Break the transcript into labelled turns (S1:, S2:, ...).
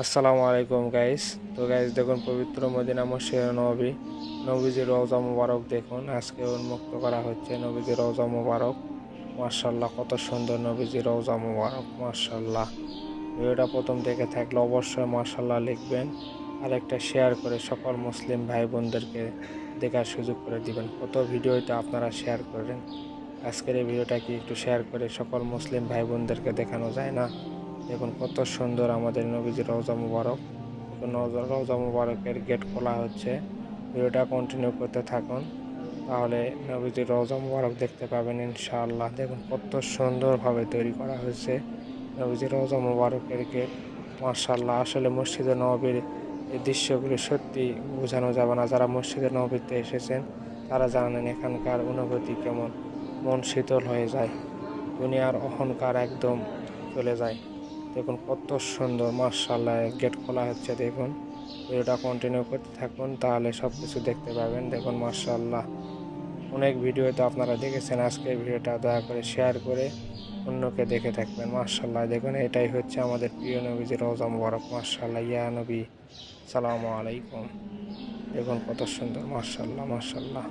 S1: আসসালামু আলাইকুম গাইস। তো গাইস দেখুন, পবিত্র মদিনা মসজিদে নবীজির রওজা মুবারক দেখুন, আজকে উন্মুক্ত করা হচ্ছে নবীজির রওজা মুবারক। মাশাআল্লাহ, কত সুন্দর নবীজির রওজা মুবারক, মাশাআল্লাহ। ভিডিওটা প্রথম দেখে থাকলে অবশ্যই মাশাআল্লাহ লিখবেন, আর একটা শেয়ার করে সকল মুসলিম ভাই বোনদেরকে দেখার সুযোগ করে দিবেন। কত ভিডিওতে আপনারা শেয়ার করেন, আজকের এই ভিডিওটা কি একটু শেয়ার করে সকল মুসলিম ভাই বোনদেরকে দেখানো যায় না? দেখুন কত সুন্দর আমাদের নবীজির রওজা মুবারক। দেখুন রওজা মুবারকের গেট খোলা হচ্ছে। ভিডিওটা কন্টিনিউ করতে থাকুন, তাহলে নবীজির রওজা মুবারক দেখতে পাবেন ইনশাআল্লাহ। দেখুন কত সুন্দরভাবে তৈরি করা হয়েছে নবীজির রওজা মুবারকের গেট, মাশাআল্লাহ। আসলে মসজিদে নববীর এই দৃশ্যগুলি সত্যি বোঝানো যাবে না। যারা মসজিদে নববীতে এসেছেন তারা জানেন এখানকার অনুভূতি কেমন। মন শীতল হয়ে যায়, দুনিয়ার অহংকার একদম চলে যায়। দেখুন কত সুন্দর, মাশাআল্লাহ। গেট খোলা হচ্ছে, দেখুন। ভিডিওটা কন্টিনিউ করতে থাকুন, তাহলে সব কিছু দেখতে পাবেন। দেখুন মাশাআল্লাহ, অনেক ভিডিওতে আপনারা দেখেছেন, আজকের ভিডিওটা দয়া করে শেয়ার করে অন্যকে দেখে থাকবেন। মাশাআল্লাহ, দেখুন এটাই হচ্ছে আমাদের প্রিয় নবীজির রওজা মুবারক। মাশাআল্লাহ, ইয়া নবী সালামু আলাইকুম। দেখুন কত সুন্দর, মাশাআল্লাহ মাশাআল্লাহ।